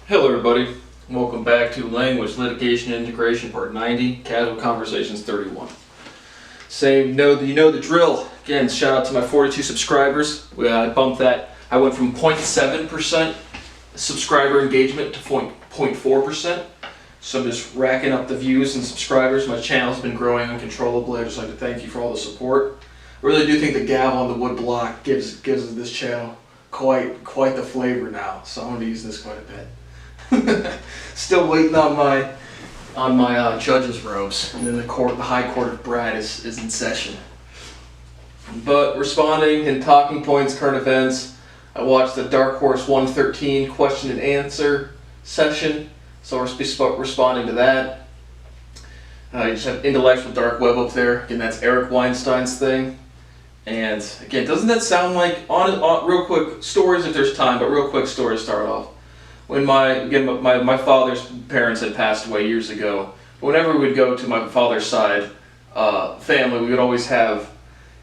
Hello everybody, welcome back to Language, Litigation, and Integration Part 90, Casual Conversations 31. You know the drill. Again, shout out to my 42 subscribers. I bumped that. I went from 0.7% subscriber engagement to 0.4%. So I'm just racking up the views and subscribers. My channel's been growing uncontrollably. I'd just like to thank you for all the support. I really do think the gavel on the wood block gives this channel quite the flavor now. So I'm going to be using this quite a bit. Still waiting on my judge's robes, and then the high court of Brad is in session. But responding in talking points, current events, I watched the Dark Horse 113 question and answer session, so we're responding to that. You just have intellectual dark web up there. Again, that's Eric Weinstein's thing. And again, doesn't that sound like real quick stories if there's time? But real quick stories start off. When my father's parents had passed away years ago, whenever we would go to my father's side family, we would always have,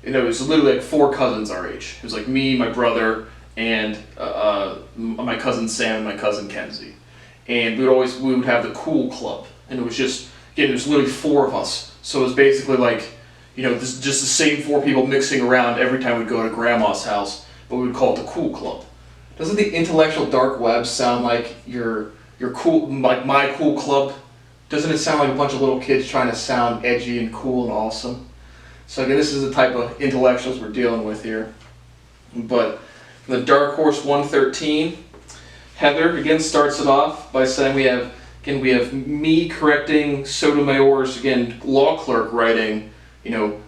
it was literally like 4 cousins our age. It was like me, my brother, and my cousin Sam and my cousin Kenzie. And we would have the cool club, and it was just, again, it was literally 4 of us. So it was basically like, just the same 4 people mixing around every time we'd go to grandma's house, but we would call it the cool club. Doesn't the intellectual dark web sound like your cool, like my cool club? Doesn't it sound like a bunch of little kids trying to sound edgy and cool and awesome? So again, this is the type of intellectuals we're dealing with here. But from the Dark Horse 113, Heather again starts it off by saying we have me correcting Sotomayor's law clerk writing,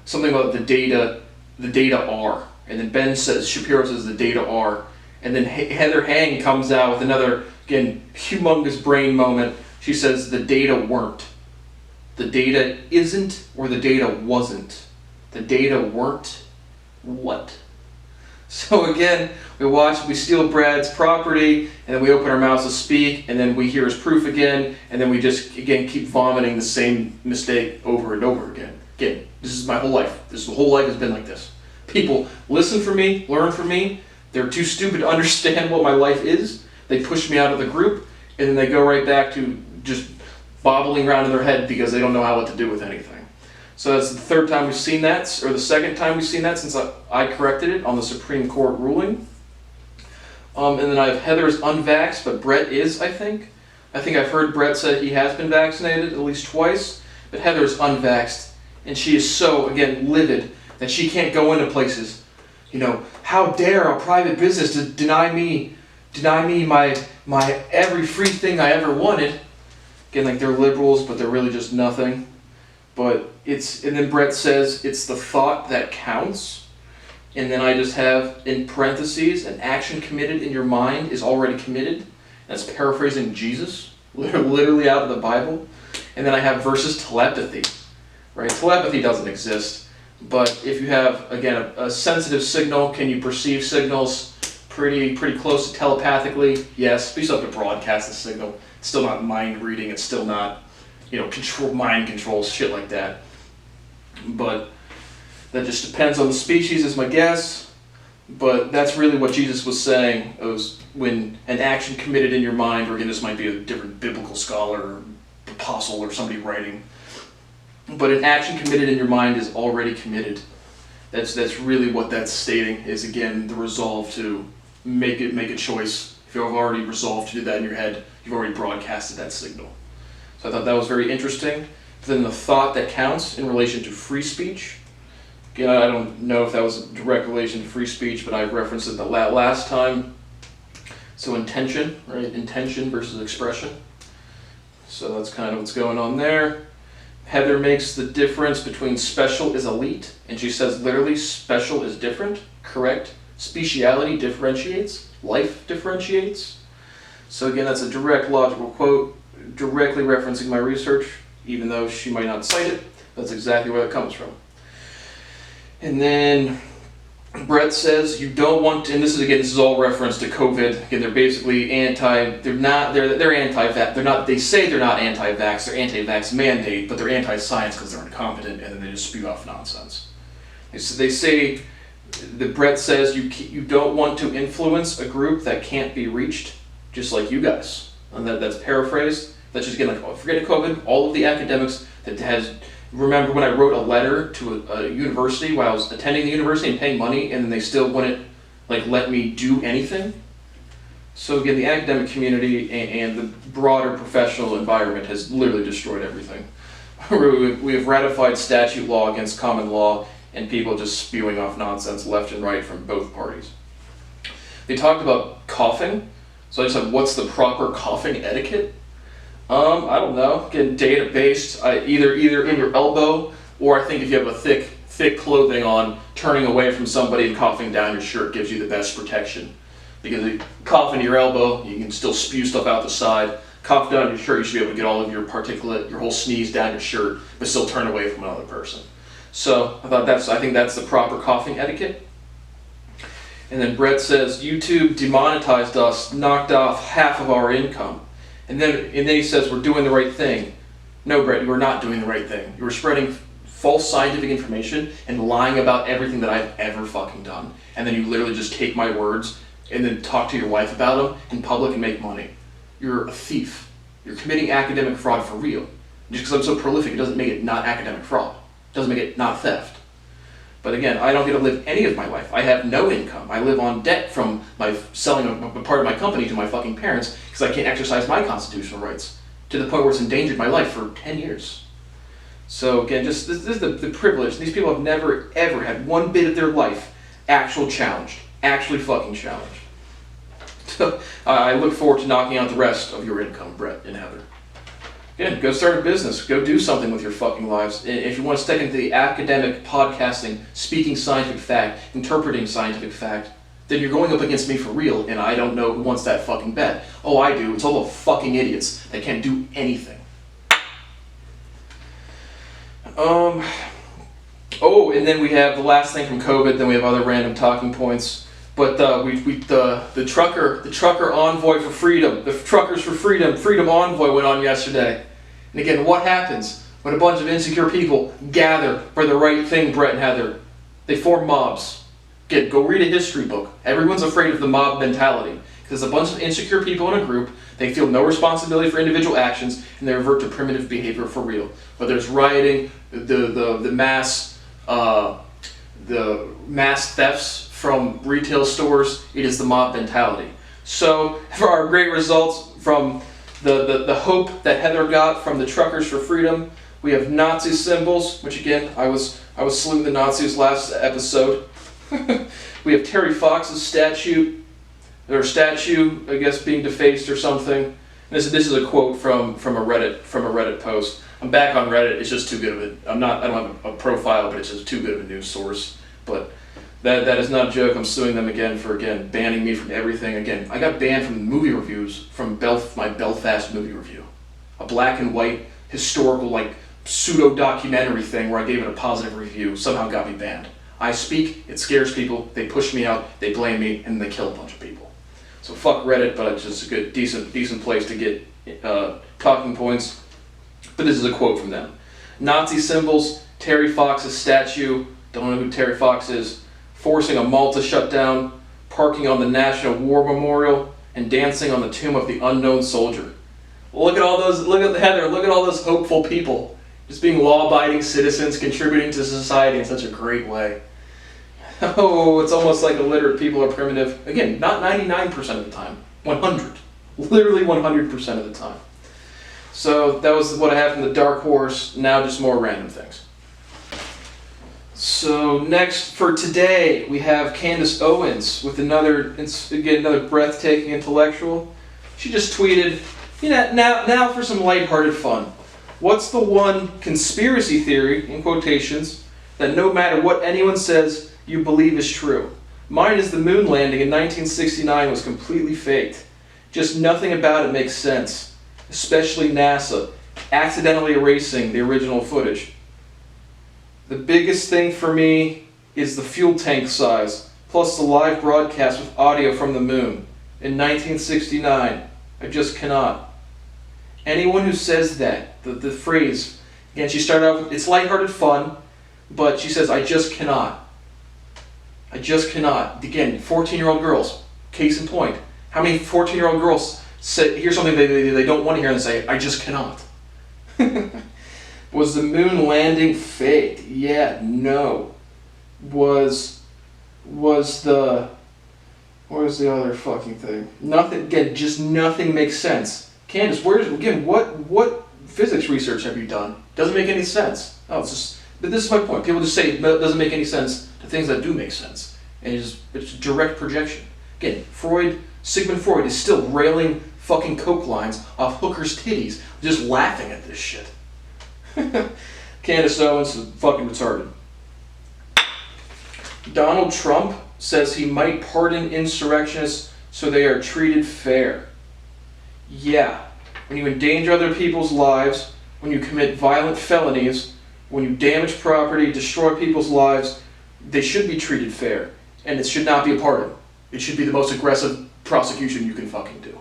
something about the data are, and then Shapiro says the data are. And then Heather Hang comes out with another, humongous brain moment. She says the data weren't. The data isn't, or the data wasn't. The data weren't what? So again, we steal Brad's property, and then we open our mouths to speak, and then we hear his proof again, and then we just, keep vomiting the same mistake over and over again. Again, this is my whole life. The whole life has been like this. People listen from me, learn from me. They're too stupid to understand what my life is. They push me out of the group, and then they go right back to just bobbling around in their head because they don't know what to do with anything. So that's the third time we've seen that, or the second time we've seen that since I corrected it on the Supreme Court ruling. And then I have Heather's unvaxxed, but Brett is, I think. I think I've heard Brett said he has been vaccinated at least twice, but Heather's unvaxxed, and she is so, livid that she can't go into places. How dare a private business to deny me my every free thing I ever wanted. Again, they're liberals, but they're really just nothing. And then Brett says it's the thought that counts. And then I just have in parentheses, an action committed in your mind is already committed. That's paraphrasing Jesus, literally out of the Bible. And then I have versus telepathy, right? Telepathy doesn't exist. But if you have, a sensitive signal, can you perceive signals pretty close to telepathically? Yes, but you still have to broadcast the signal. It's still not mind reading. It's still not, mind controls, shit like that. But that just depends on the species, is my guess. But that's really what Jesus was saying. It was when an action committed in your mind, or this might be a different biblical scholar or apostle or somebody writing. But an action committed in your mind is already committed. That's really what that's stating, is the resolve to make a choice. If you've already resolved to do that in your head, you've already broadcasted that signal. So I thought that was very interesting. Then the thought that counts in relation to free speech. Again, I don't know if that was a direct relation to free speech, but I referenced it the last time. So intention, right? Intention versus expression. So that's kind of what's going on there. Heather makes the difference between special is elite, and she says literally special is different, correct? Speciality differentiates, life differentiates. So again, that's a direct logical quote, directly referencing my research, even though she might not cite it. That's exactly where it comes from. And then Brett says you don't want to, and this is all reference to COVID. Again, they're basically they're anti-vax. They say they're not anti-vax, they're anti-vax mandate, but they're anti-science because they're incompetent, and then they just spew off nonsense. They say that Brett says you don't want to influence a group that can't be reached, just like you guys. and that's paraphrased. That's just, again, like, forgetting COVID, all of the academics that has, remember when I wrote a letter to a university while I was attending the university and paying money, and then they still wouldn't, like, let me do anything? So again, the academic community and the broader professional environment has literally destroyed everything. We have ratified statute law against common law, and people just spewing off nonsense left and right from both parties. They talked about coughing, so I just said, what's the proper coughing etiquette? I don't know. Again, data-based, either in your elbow, or I think if you have a thick clothing on, turning away from somebody and coughing down your shirt gives you the best protection. Because if you cough into your elbow, you can still spew stuff out the side. Cough down your shirt, you should be able to get all of your particulate, your whole sneeze down your shirt, but still turn away from another person. So I think that's the proper coughing etiquette. And then Brett says, YouTube demonetized us, knocked off half of our income. And then he says, we're doing the right thing. No, Brett, you are not doing the right thing. You are spreading false scientific information and lying about everything that I've ever fucking done. And then you literally just take my words and then talk to your wife about them in public and make money. You're a thief. You're committing academic fraud for real. Just because I'm so prolific, it doesn't make it not academic fraud. It doesn't make it not theft. But again, I don't get to live any of my life. I have no income. I live on debt from my selling a part of my company to my fucking parents because I can't exercise my constitutional rights to the point where it's endangered my life for 10 years. So again, just this is the privilege. These people have never, ever had one bit of their life actually fucking challenged. So I look forward to knocking out the rest of your income, Brett and Heather. Again, go start a business. Go do something with your fucking lives. And if you want to stick into the academic, podcasting, speaking scientific fact, interpreting scientific fact, then you're going up against me for real, and I don't know who wants that fucking bet. Oh, I do. It's all the fucking idiots that can't do anything. Oh, and then we have the last thing from COVID, then we have other random talking points. But the trucker envoy for freedom, the Truckers for Freedom Envoy went on yesterday. And again, what happens when a bunch of insecure people gather for the right thing, Brett and Heather? They form mobs. Again, go read a history book. Everyone's afraid of the mob mentality. Because a bunch of insecure people in a group, they feel no responsibility for individual actions, and they revert to primitive behavior for real. Whether it's rioting, the mass thefts from retail stores, it is the mob mentality. So for our great results from the hope that Heather got from the Truckers for Freedom, we have Nazi symbols, which again, I was saluting the Nazis last episode. We have Terry Fox's statue, I guess, being defaced or something. And this is a quote from a Reddit post. I'm back on Reddit. It's just too good of it. I don't have a profile, but it's just too good of a news source. But that is not a joke. I'm suing them again for banning me from everything. Again, I got banned from movie reviews from my Belfast movie review, a black and white historical pseudo documentary thing where I gave it a positive review. Somehow got me banned. I speak, it scares people, they push me out, they blame me, and they kill a bunch of people. So fuck Reddit, but it's just a good, decent place to get talking points. But this is a quote from them. Nazi symbols, Terry Fox's statue, don't know who Terry Fox is, forcing a mall to shut down, parking on the National War Memorial, and dancing on the tomb of the unknown soldier. Look at all those, Heather, look at all those hopeful people. Just being law-abiding citizens, contributing to society in such a great way. Oh, it's almost like illiterate people are primitive. Again, not 99% of the time. 100. Literally 100% of the time. So that was what I have from the Dark Horse. Now just more random things. So next for today, we have Candace Owens with another breathtaking intellectual. She just tweeted, now for some lighthearted fun. What's the one conspiracy theory, in quotations, that no matter what anyone says, you believe is true? Mine is the moon landing in 1969 was completely faked. Just nothing about it makes sense. Especially NASA, accidentally erasing the original footage. The biggest thing for me is the fuel tank size, plus the live broadcast with audio from the moon. In 1969, I just cannot. Anyone who says that, the phrase, again, she started out with, it's lighthearted fun, but she says, I just cannot. I just cannot. Again, 14-year-old girls, case in point. How many 14-year-old girls say, hear something they don't want to hear and say, I just cannot. Was the moon landing fake? Yeah, no. Was the... What was the other fucking thing? Nothing, again, just nothing makes sense. Candace, what physics research have you done? Doesn't make any sense. Oh, it's just, but this is my point. People just say it doesn't make any sense to things that do make sense. And it's direct projection. Again, Sigmund Freud is still railing fucking coke lines off hookers' titties, just laughing at this shit. Candace Owens is fucking retarded. Donald Trump says he might pardon insurrectionists so they are treated fair. Yeah, when you endanger other people's lives, when you commit violent felonies, when you damage property, destroy people's lives, they should be treated fair. And it should not be a pardon. It should be the most aggressive prosecution you can fucking do.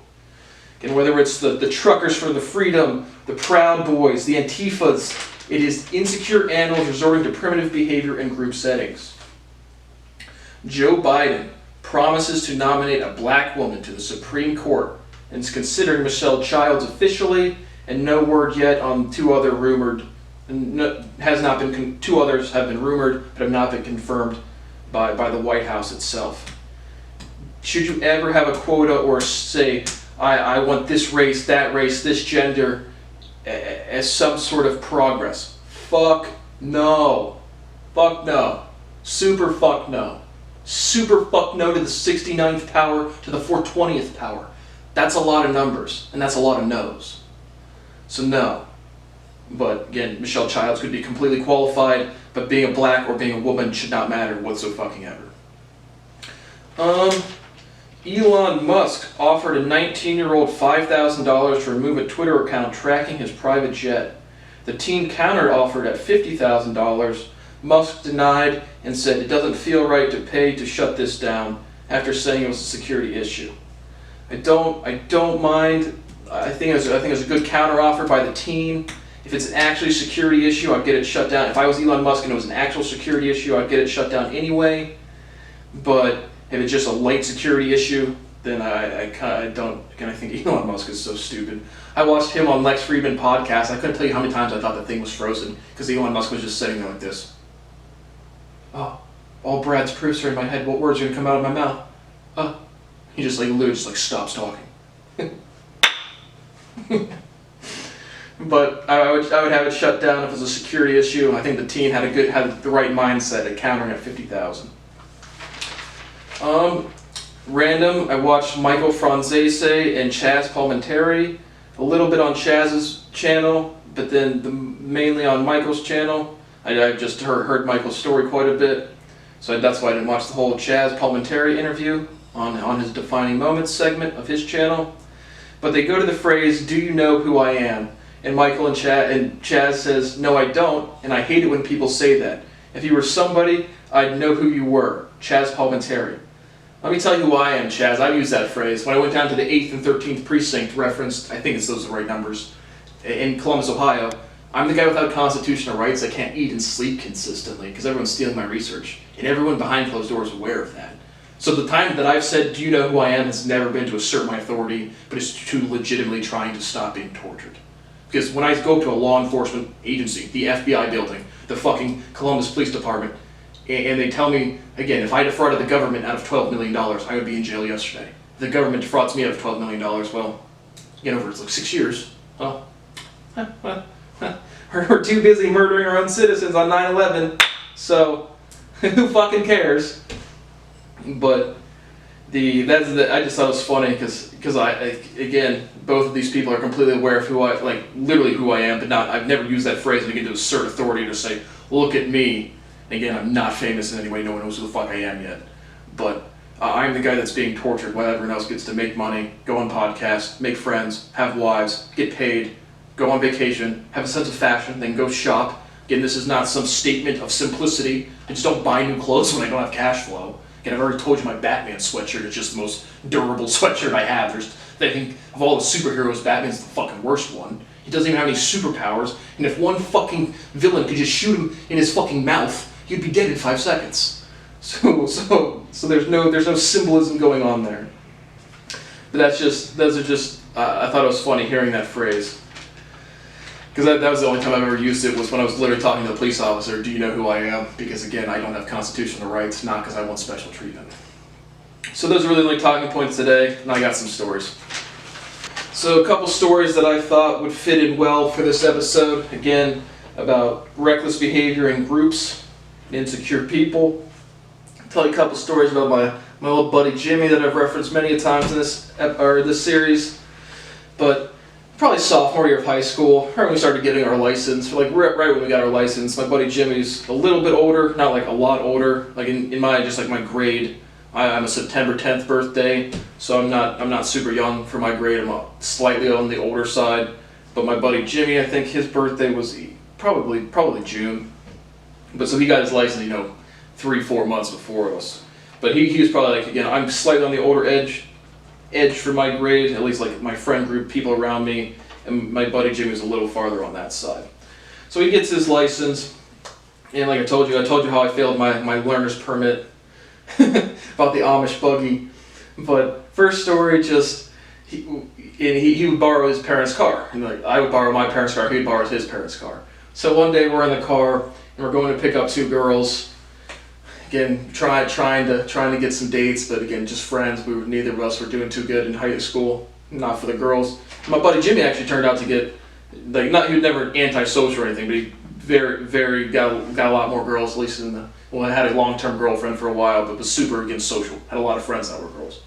And whether it's the truckers for the freedom, the Proud Boys, the Antifas, it is insecure animals resorting to primitive behavior in group settings. Joe Biden promises to nominate a black woman to the Supreme Court and is considering Michelle Childs officially, and no word yet on two others have been rumored but have not been confirmed by the White House itself. Should you ever have a quota or say, I want this race, that race, this gender as some sort of progress? Fuck no. Fuck no. Super fuck no. Super fuck no to the 69th power to the 420th power. That's a lot of numbers, and that's a lot of no's. So no. But again, Michelle Childs could be completely qualified, but being a black or being a woman should not matter whatsoever. Elon Musk offered a 19-year-old $5,000 to remove a Twitter account tracking his private jet. The teen counter-offered at $50,000. Musk denied and said it doesn't feel right to pay to shut this down after saying it was a security issue. I don't mind. I think it was a good counter-offer by the teen. If it's actually a security issue, I'd get it shut down. If I was Elon Musk and it was an actual security issue, I'd get it shut down anyway. But if it's just a light security issue, then I don't. Again, I think Elon Musk is so stupid. I watched him on Lex Fridman podcast. I couldn't tell you how many times I thought the thing was frozen because Elon Musk was just sitting there like this. Oh, all Brad's proofs are in my head. What words are gonna come out of my mouth? He just literally stops talking. But I would have it shut down if it was a security issue. I think the teen had the right mindset at countering at 50,000. Random. I watched Michael Franzese and Chaz Palminteri, a little bit on Chaz's channel, but then mainly on Michael's channel. I just heard Michael's story quite a bit, so that's why I didn't watch the whole Chaz Palminteri interview on his Defining Moments segment of his channel. But they go to the phrase, "Do you know who I am?" And Michael and Chaz says, "No, I don't, and I hate it when people say that. If you were somebody, I'd know who you were." Chaz Palminteri. Let me tell you who I am, Chaz. I've used that phrase. When I went down to the 8th and 13th precinct referenced, I think those are the right numbers, in Columbus, Ohio, I'm the guy without constitutional rights that can't eat and sleep consistently because everyone's stealing my research. And everyone behind closed doors is aware of that. So the time that I've said, "Do you know who I am?" has never been to assert my authority, but it's to legitimately trying to stop being tortured. Because when I go to a law enforcement agency, the FBI building, the fucking Columbus Police Department, and they tell me, again, if I defrauded the government out of $12 million, I would be in jail yesterday. If the government defrauds me out of $12 million, well, get over it, it's like 6 years. Well, we're too busy murdering our own citizens on 9/11, so who fucking cares? But I just thought it was funny because again, both of these people are completely aware of literally who I am, but I've never used that phrase to begin to assert authority to say, "Look at me." Again, I'm not famous in any way. No one knows who the fuck I am yet. But I'm the guy that's being tortured while everyone else gets to make money, go on podcasts, make friends, have wives, get paid, go on vacation, have a sense of fashion, then go shop. Again, this is not some statement of simplicity. I just don't buy new clothes when I don't have cash flow. Again, I've already told you my Batman sweatshirt is just the most durable sweatshirt I have. I think of all the superheroes, Batman's the fucking worst one. He doesn't even have any superpowers, and if one fucking villain could just shoot him in his fucking mouth, he'd be dead in 5 seconds. So there's no symbolism going on there. But those are just I thought it was funny hearing that phrase. Because that was the only time I've ever used it, was when I was literally talking to a police officer, do you know who I am? Because again, I don't have constitutional rights, not because I want special treatment. So those are really like talking points today, and I got some stories. So a couple stories that I thought would fit in well for this episode. Again, about reckless behavior in groups, insecure people. I'll tell you a couple stories about my old buddy Jimmy that I've referenced many times in this series. But probably sophomore year of high school, right when we started getting our license, like right when we got our license, my buddy Jimmy's a little bit older, not like a lot older, like in my, just like my grade. I'm a September 10th birthday, so I'm not super young for my grade. I'm slightly on the older side. But my buddy Jimmy, I think his birthday was probably June. But so he got his license, 3-4 months before us. But he was probably like, again, I'm slightly on the older edge for my grade, at least like my friend group, people around me, and my buddy Jimmy was a little farther on that side. So he gets his license, and like I told you how I failed my learner's permit about the Amish buggy. But first story, just he would borrow his parents' car, and like I would borrow my parents' car, he would borrow his parents' car. So one day we're in the car and we're going to pick up two girls. Again, trying to get some dates, but again, just friends. Neither of us were doing too good in high school. Not for the girls. My buddy Jimmy actually turned out to get, he was never antisocial or anything, but he got a lot more girls. At least I had a long-term girlfriend for a while, but was super again social. Had a lot of friends that were girls.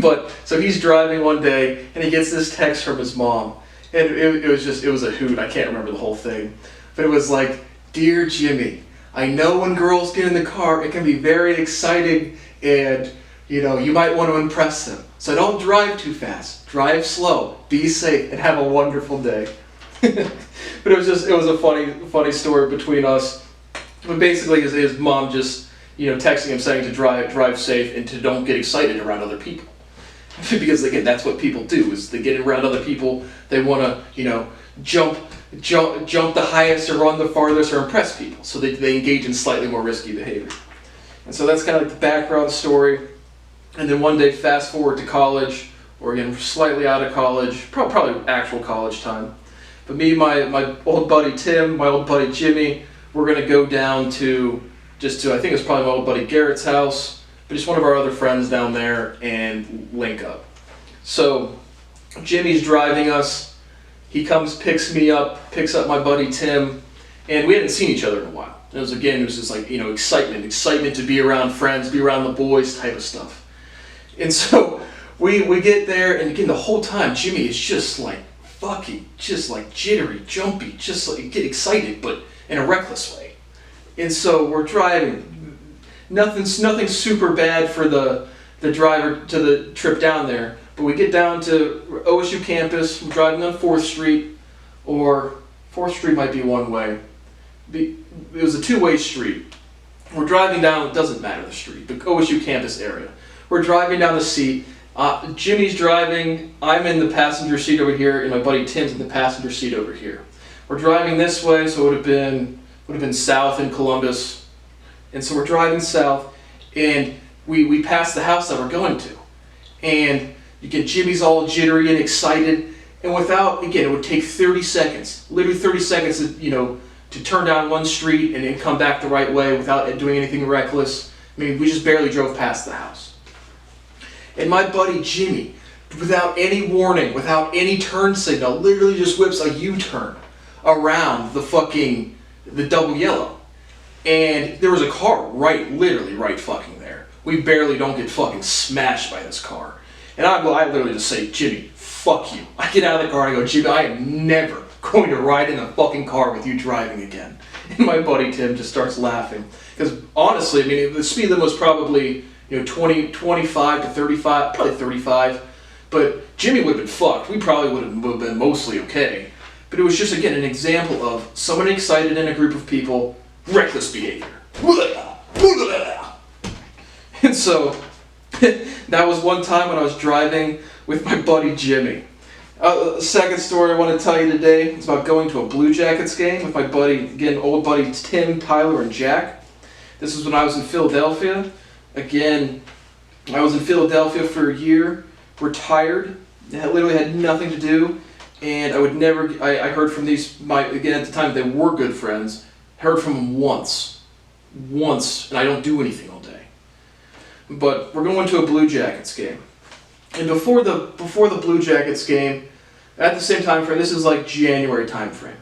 But so he's driving one day and he gets this text from his mom, and it was a hoot. I can't remember the whole thing, but it was like, "Dear Jimmy, I know when girls get in the car, it can be very exciting, and you might want to impress them. So don't drive too fast. Drive slow. Be safe, and have a wonderful day." But it was a funny story between us. But basically, his mom just texting him saying to drive safe and to don't get excited around other people, because again, that's what people do. Is they get around other people. They want to jump the highest or run the farthest or impress people. So they engage in slightly more risky behavior. And so that's kind of like the background story. And then one day, fast forward to college, or again, slightly out of college, probably actual college time. But me, my old buddy Tim, my old buddy Jimmy, we're going to go down to I think it's probably my old buddy Garrett's house, but just one of our other friends down there, and link up. So Jimmy's driving us. He comes, picks up my buddy Tim, and we hadn't seen each other in a while. It was just like, excitement to be around friends, be around the boys type of stuff. And so we get there, and again, the whole time, Jimmy is just like fucky, just like jittery, jumpy, just like get excited, but in a reckless way. And so we're driving. Nothing super bad for the driver to the trip down there. But we get down to OSU campus, we're driving on 4th Street, or 4th Street might be one way. It was a two-way street. We're driving down, it doesn't matter the street, but OSU campus area. We're driving down the seat. Jimmy's driving, I'm in the passenger seat over here, and my buddy Tim's in the passenger seat over here. We're driving this way, so it would have been south in Columbus. And so we're driving south, and we pass the house that we're going to. And you get Jimmy's all jittery and excited, and it would take 30 seconds, literally 30 seconds, to turn down one street and then come back the right way without doing anything reckless. I mean, we just barely drove past the house. And my buddy Jimmy, without any warning, without any turn signal, literally just whips a U-turn around the double yellow. And there was a car literally right fucking there. We barely don't get fucking smashed by this car. And I literally just say, "Jimmy, fuck you." I get out of the car and I go, "Jimmy, I am never going to ride in a fucking car with you driving again." And my buddy Tim just starts laughing. Because honestly, I mean, the speed limit was probably 25 to 35, probably 35. But Jimmy would have been fucked. We probably would have been mostly okay. But it was just, again, an example of someone excited in a group of people, reckless behavior. And so, that was one time when I was driving with my buddy Jimmy. The second story I want to tell you today is about going to a Blue Jackets game with my buddy, again, old buddy Tim, Tyler, and Jack. This was when I was in Philadelphia. Again, I was in Philadelphia for a year, retired, that literally had nothing to do, and I would never, I heard from these, again at the time they were good friends, heard from them once, and I don't do anything all day. But we're going to a Blue Jackets game. And before the Blue Jackets game, at the same time frame, this is like January time frame.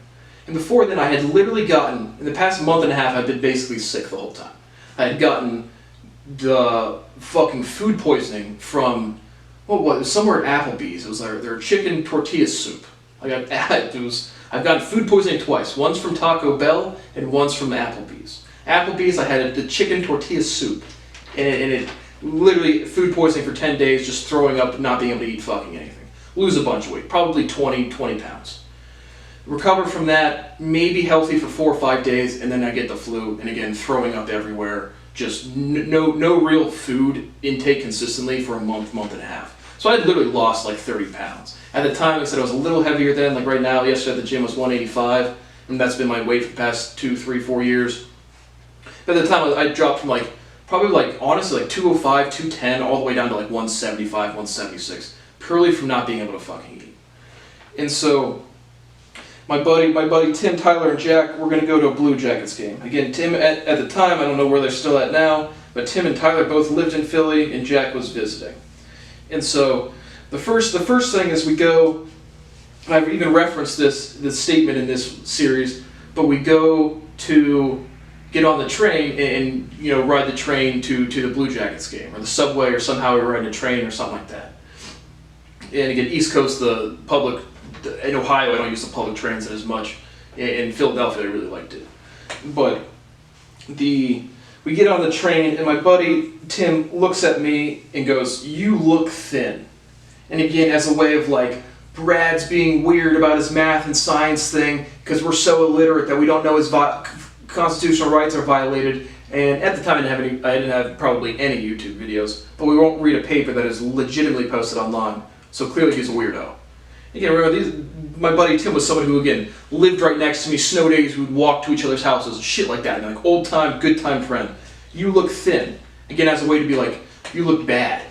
And before then I had literally gotten, in the past month and a half I've been basically sick the whole time. I had gotten the fucking food poisoning from, what was it? Somewhere at Applebee's. It was their chicken tortilla soup. I've gotten food poisoning twice. Once from Taco Bell and once from Applebee's. Applebee's I had the chicken tortilla soup. And it literally food poisoning for 10 days, just throwing up, not being able to eat fucking anything. Lose a bunch of weight, probably 20 pounds. Recover from that, maybe healthy for 4 or 5 days, and then I get the flu, and again, throwing up everywhere. Just no real food intake consistently for a month and a half. So I had literally lost like 30 pounds. At the time, I said I was a little heavier then, like right now, yesterday at the gym was 185, and that's been my weight for the past 2, 3, 4 years. But at the time, I dropped from probably honestly 205, 210, all the way down to 175, 176, purely from not being able to fucking eat. And so, my buddy Tim, Tyler, and Jack, we're going to go to a Blue Jackets game. Again, Tim, at the time, I don't know where they're still at now, but Tim and Tyler both lived in Philly, and Jack was visiting. And so, the first thing is we go, and I've even referenced this statement in this series, but we go to get on the train and ride the train to the Blue Jackets game, or the subway, or somehow we were riding a train or something like that. And again, East Coast, the public, in Ohio I don't use the public transit as much. In Philadelphia I really liked it. But we get on the train and my buddy Tim looks at me and goes, "You look thin." And again, as a way of Brad's being weird about his math and science thing because we're so illiterate that we don't know his constitutional rights are violated. And at the time I didn't have probably any YouTube videos, but we won't read a paper that is legitimately posted online. So clearly he's a weirdo. Again, remember, my buddy Tim was someone who, again, lived right next to me, snow days, we would walk to each other's houses, shit like that, and old time, good time friend. You look thin. Again, as a way to be you look bad.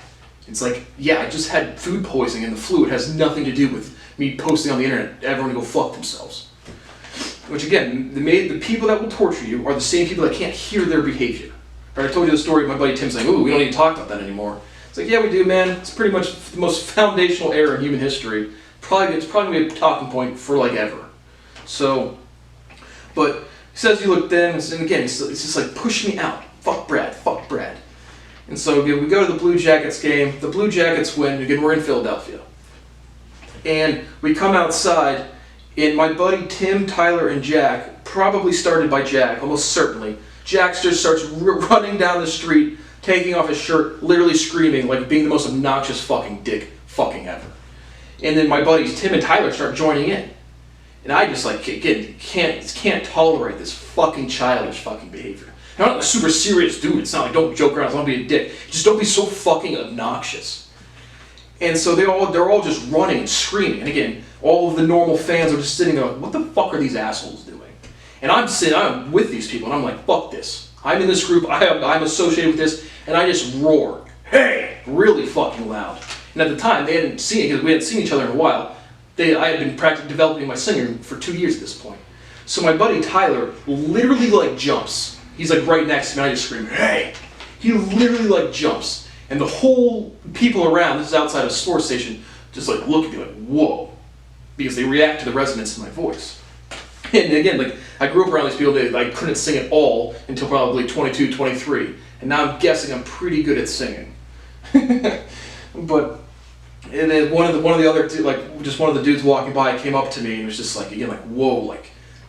It's yeah, I just had food poisoning and the flu. It has nothing to do with me posting on the internet, everyone to go fuck themselves. Which again, the people that will torture you are the same people that can't hear their behavior. Right, I told you the story of my buddy Tim saying, "Ooh, we don't need to talk about that anymore." It's yeah, we do, man. It's pretty much the most foundational error in human history. It's probably going to be a talking point for ever. So, but he says you look thin, and again, it's just push me out. Fuck Brad. And so again, we go to the Blue Jackets game. The Blue Jackets win. Again, we're in Philadelphia. And we come outside, and my buddy Tim, Tyler, and Jack, probably started by Jack, almost certainly, Jack just starts running down the street, taking off his shirt, literally screaming, being the most obnoxious fucking dick fucking ever. And then my buddies Tim and Tyler start joining in. And I just again, can't tolerate this fucking childish fucking behavior. I'm not a super serious dude. It's not don't joke around, don't be a dick. Just don't be so fucking obnoxious. And so they're all just running and screaming. And again, all of the normal fans are just sitting there what the fuck are these assholes doing? And I'm with these people, and I'm fuck this. I'm in this group, I'm associated with this, and I just roar, "Hey!" really fucking loud. And at the time, they hadn't seen it, because we hadn't seen each other in a while. I had been practically developing my singing for 2 years at this point. So my buddy Tyler literally jumps. He's right next to me, and I just scream, "Hey!" He literally jumps. And the whole people around, this is outside of a sports station, just look at me "Whoa." Because they react to the resonance in my voice. And again, I grew up around these people that I couldn't sing at all until probably 22, 23. And now I'm guessing I'm pretty good at singing. But and then one of the other just one of the dudes walking by came up to me and was just again "Whoa,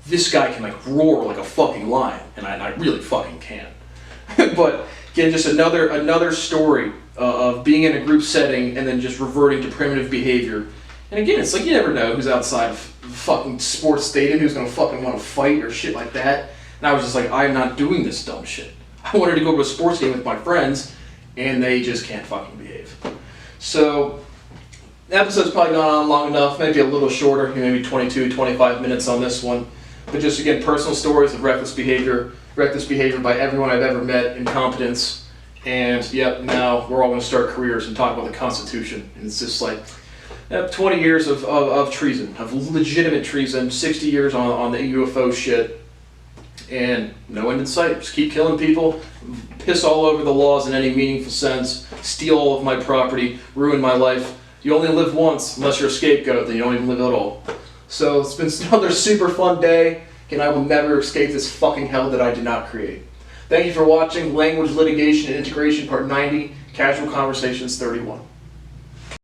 this guy can roar like a fucking lion," and I really fucking can. But again, just another story of being in a group setting and then just reverting to primitive behavior. And again, it's you never know who's outside of fucking sports stadium who's gonna fucking want to fight or shit like that. And I was just I'm not doing this dumb shit. I wanted to go to a sports game with my friends, and they just can't fucking behave. So, the episode's probably gone on long enough, maybe a little shorter, maybe 22, 25 minutes on this one. But just again, personal stories of reckless behavior by everyone I've ever met, incompetence, and yep, now we're all going to start careers and talk about the Constitution. And it's just 20 years of treason, of legitimate treason, 60 years on the UFO shit, and no end in sight. Just keep killing people, piss all over the laws in any meaningful sense, steal all of my property, ruin my life. You only live once, unless you're a scapegoat, then you don't even live at all. So it's been another super fun day, and I will never escape this fucking hell that I did not create. Thank you for watching Language, Litigation, and Integration Part 90, Casual Conversations 31.